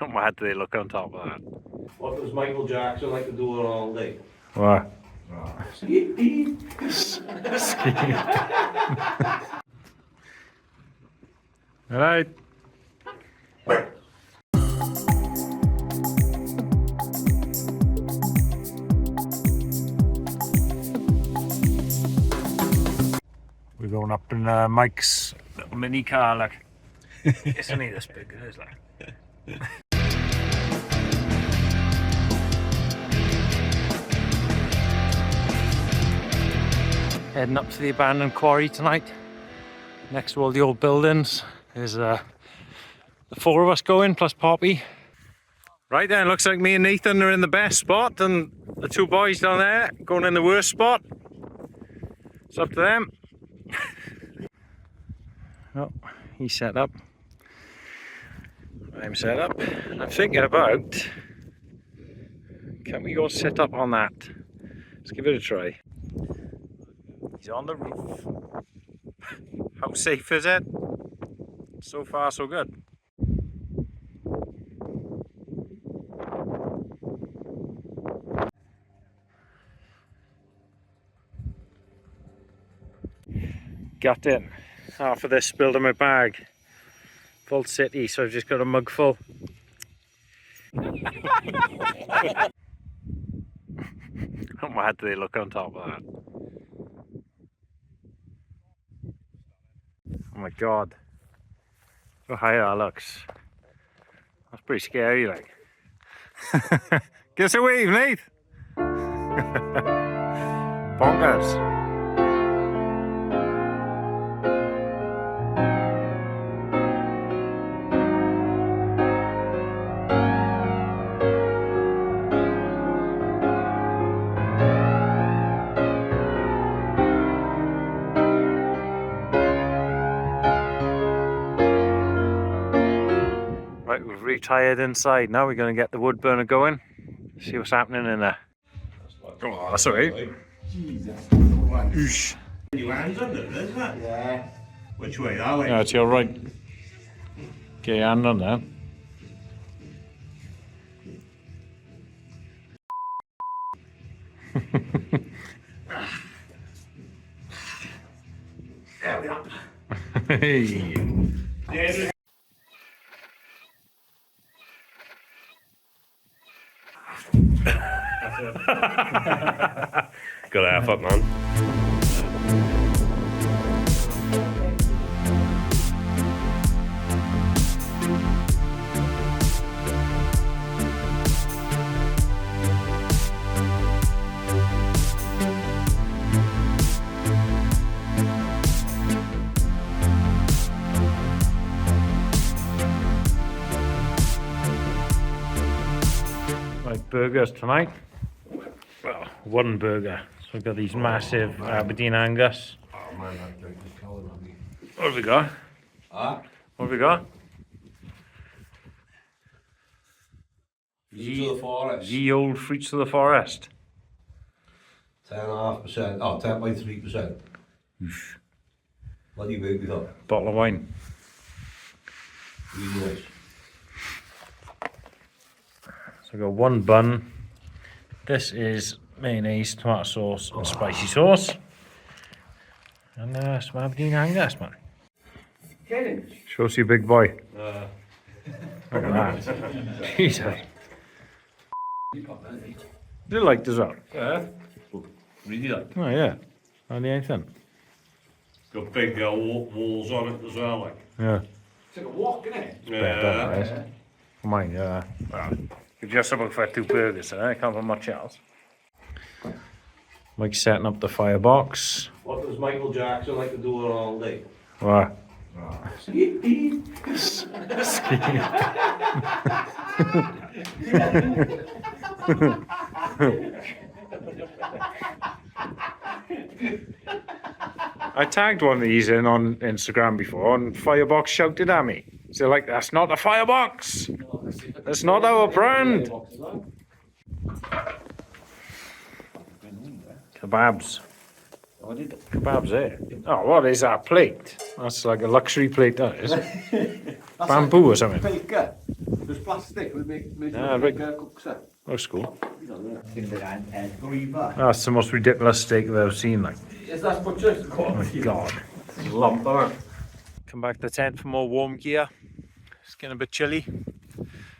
How mad do they look on top of that? What does Michael Jackson like to do all day? What? Alright. We're going up in Mike's little mini car, like. It's only this big, it is, like. Heading up to the abandoned quarry tonight. Next to all the old buildings. There's the four of us going, plus Poppy. Right then, looks like me and Nathan are in the best spot, and the two boys down there going in the worst spot. It's up to them. Oh, he's set up. I'm set up. I'm thinking about, can we go sit up on that? Let's give it a try. He's on the roof. How safe is it? So far, so good. Got it. Half of this spilled in my bag. Full city, so I've just got a mug full. How mad do they look on top of that? Oh my god. How high that looks. That's pretty scary, like. Give us a wave, Nate! Bonkers. Right, we've retired inside. Now we're going to get the wood burner going. See what's happening in there. Oh, that's alright. Oosh. Your hands under it, isn't it? Yeah. Which way? That way? Yeah, it's your right. Get your hand on there. There we are. Hey. Got to half up, man. Right, burgers tonight. Well, one burger. So we've got these massive Aberdeen Angus. Oh man, that drink is killing me. What have we got? Ah? What have we got? Fruits of the forest. Ye old fruits of the forest. 10.5%. Oh, 10.3%. Bloody big, we thought. Bottle of wine. Really nice. So we've got one bun. This is mayonnaise, tomato sauce, and spicy sauce. And some Aberdeen Angus, man. Show us your big boy. Look at that. Jesus. Do you like dessert? Yeah. Really like. Oh, yeah. Hardly anything. Got big walls on it as well, like. Yeah. It's like a walk, isn't it? Yeah. For mine, yeah. Well, you're just about for 2 burgers, I can't have much else. Mike's setting up the firebox. What does Michael Jackson like to do all day? What? I tagged one of these in on Instagram before, and Firebox shouted at me. So like, that's not a Firebox. That's not our brand. Kebabs. Kebabs there. Oh, what is that plate? That's like a luxury plate, that is. Bamboo or something. There's plastic, we make Ah, right. cooks it. Looks cool. Is That's the most ridiculous steak I've ever seen. Like, that butcher's? oh my god. Lump on it. Come back to the tent for more warm gear. It's getting a bit chilly.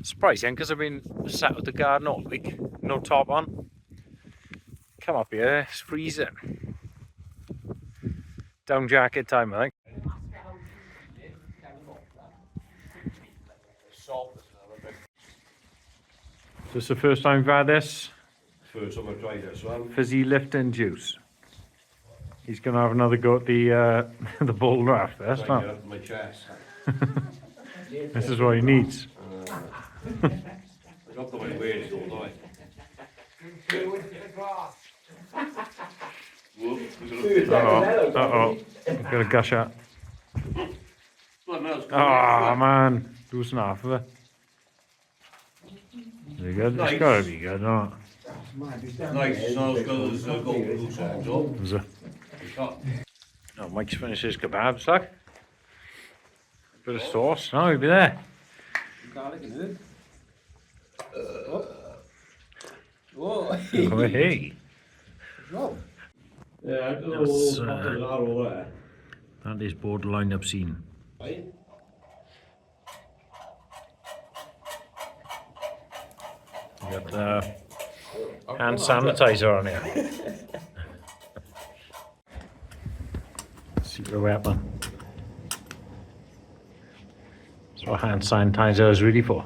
Surprising because I've been sat with the garden all week, no top on. Come up here, it's freezing. Down jacket time, I think. This is the first time we've had this First time I tried this one. fizzy lifting juice. He's gonna have another go at the the bull draft. That's Trying to not. get up my chest. This is what he needs. I got the way waist, don't I? Uh oh. Got a gush out. Oh man, losing half of it. Is it good? It's gotta be good, no? Nice, it's not as good as gold goose eggs, though. Is it? It's not. No, Mike's finished his kebabs, like. Bit of sauce. No, he'll be there. Garlic in it. Oh, hey. Yeah, I don't That's, know what that over there. That is borderline obscene. Right? You got hand sanitizer on here. Secret weapon. That's what hand sanitizer is really for.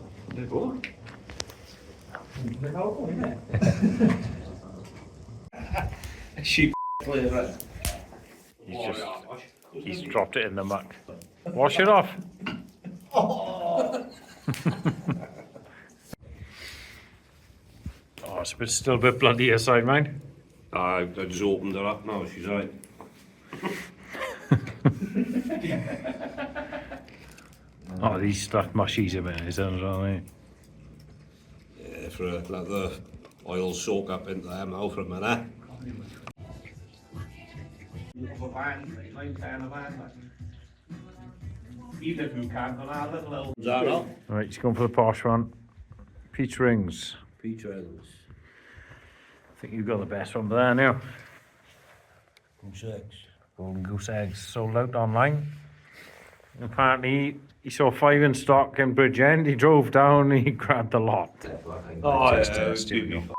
Sheep flavour. He's dropped it in the muck. Wash it off. Oh, it's still a bit bloody aside, mine. I just opened her up now, she's right. Oh, these stuff mushies a bit, is that what I mean? Yeah, let the oil soak up into them now for a minute. Even if you can't, I'll have a little. Is that all? Right, he's going for the posh one. Peach rings. Peach rings. I think you've got the best one there now. Goose eggs. Golden goose eggs sold out online. Apparently, he saw 5 in stock in Bridgend. He drove down, he grabbed a lot. Oh, Just, yeah, stupid.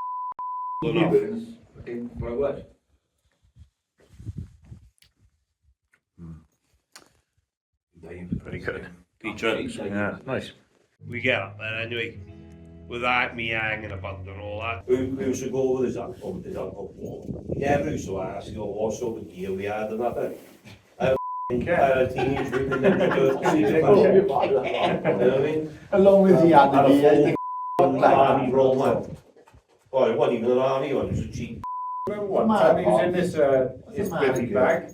Pretty good. Peach rings. Yeah, nice. We get up there anyway. Without me hanging about and all that. Who should go with his uncle? Yeah, but who should ask you what sort of gear we had and that? I had a teenage woman in the skirt. You know what I mean? Along with the other gear. Army roll man. Well, it wasn't even an army one, it was a cheap. Remember one time he was in this his billy bag,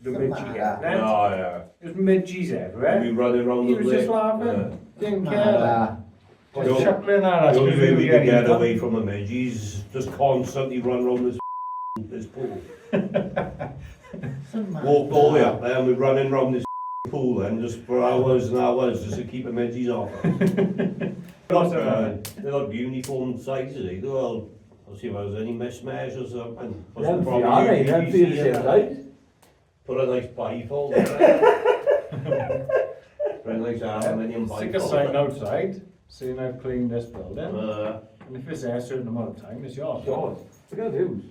the midgie Oh, yeah. There's midgies We everywhere. running around He the was lake. just laughing, didn't care. The Just chuckling at us. only way we could get away. away from the midgies, just constantly run around this pool. Walked all the way up there and we're running around this pool then just for hours and hours just to keep the midgies off us. They're like uniform sizes, eh? Well, I'll see if there's any mismatch or something. Put a nice bifold in there. Put a nice aluminium Stick a sign bifold. outside, saying I've cleaned this building. And if it's there a certain amount of time, it's yours. God, look at those.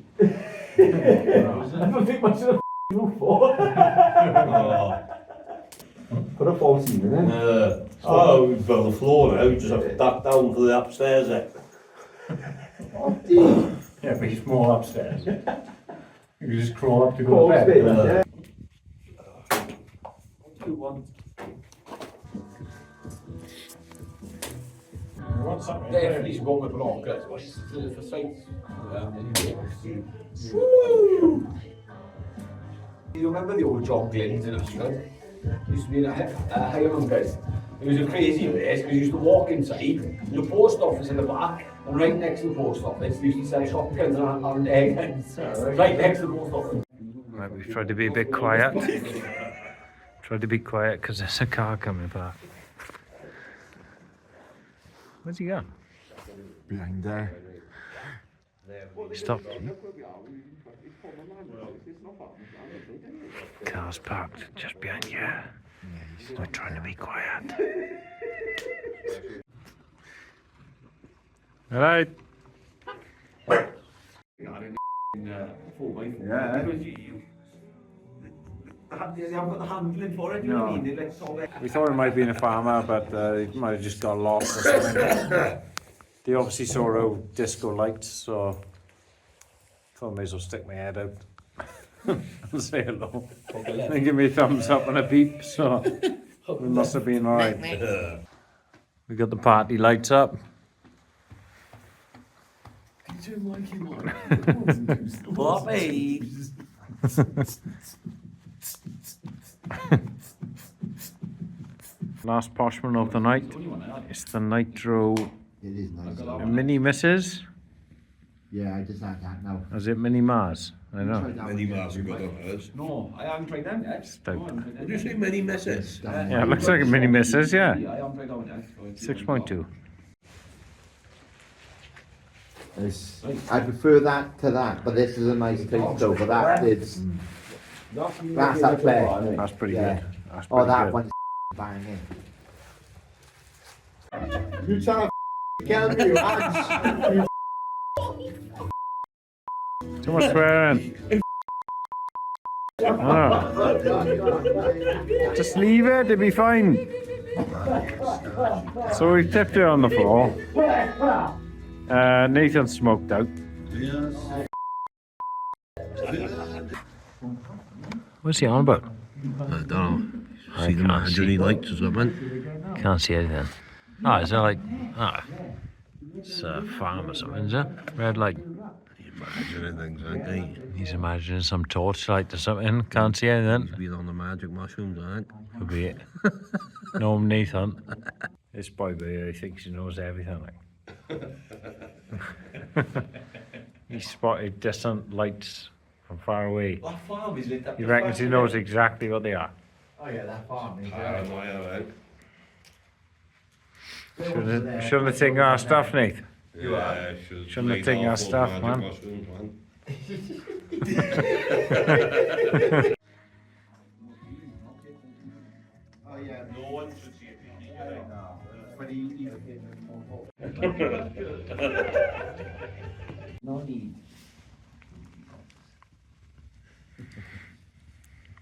I don't think much of the roof for. Put a false ceiling in. Oh, we've got the floor now, we just have to duck down for the upstairs there. Yeah, but he's more upstairs. You can just crawl up to go to bed. What's up, man? Definitely should go with rockets. For sights. You remember the old John Glenn's in Ashford? Used to be a hireman guys. It was a crazy place because you used to walk inside, the post office in the back, and right next to the post office, they used to sell shotguns and eggheads. Right next to the post office. Right, we've tried to be a bit quiet. Tried to be quiet because there's a car coming back. Where's he gone? Behind there. Stop. Car's parked just behind you. We're trying to be quiet. Alright. Yeah. They haven't got the handling for it, you know what I mean? They like sort of... We thought it might be a farmer, but it might have just got lost or something. They obviously saw our disco lights, so thought I may as well stick my head out and say hello. And give me a thumbs up and a beep, so we must have been alright. We got the party lights up. Bobby! Last poshman of the night. It's the Nitro It is nice. Mini Misses. Yeah, I just had that now. Is it Mini Mars? I know. Many miles have got on hers. No, I haven't tried them yet. Stout. Did you say many misses? Yeah, it looks like a Mini Misses, yeah. I haven't tried that one yet. 6.2. I prefer that to that, but this is a nice taste though, but that is... That's up there. That's pretty Yeah. good. That's Oh, pretty that good. one's banging. You trying to kill me, lads? Too much swearing. Oh. Just leave it, it'll be fine. So we tipped it on the floor. Nathan smoked out. What's he on about? I don't know. I See the can't see. Marjorie lights or something? Can't see anything. Oh, is that like... Ah. It's a farm or something, is it? Red light. Imagining things, aren't they? He's imagining some torchlight or something. Can't see anything. He's been on the magic mushrooms, aren't Could be it. No, Nathan. This boy here, he thinks he knows everything. Like. He spotted distant lights from far away. That farm is lit up. He reckons he knows exactly what they are. Oh yeah, that farm is... Paranoia, Shouldn't have taken our stuff, Nate. Yeah, Shouldn't have taken our stuff, man. Mushrooms, man. Oh yeah, No one should see it. but he... No need.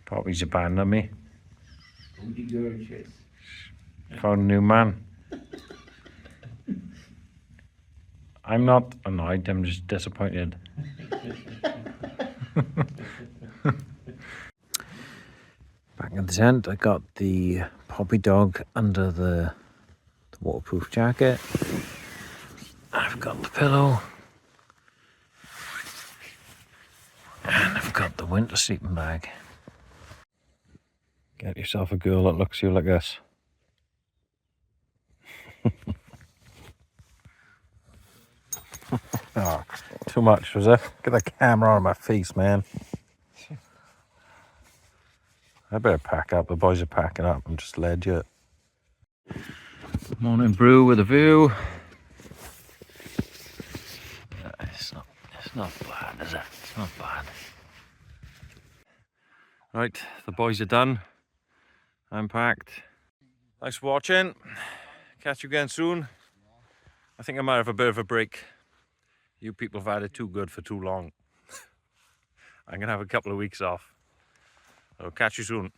Poppy's abandoned me. Booty gorgeous. Found a new man. I'm not annoyed, I'm just disappointed. Back in the tent, I got the Poppy dog under the waterproof jacket. I've got the pillow. And I've got the winter sleeping bag. Get yourself a girl that looks you like this. Oh, too much, was it? Get the camera on my face, man. I better pack up. The boys are packing up. I'm just legit. Morning brew with a view. It's not bad, is it? It's not bad. Right, the boys are done. I'm packed. Thanks for watching. Catch you again soon. I think I might have a bit of a break. You people have had it too good for too long. I'm gonna have a couple of weeks off. I'll catch you soon.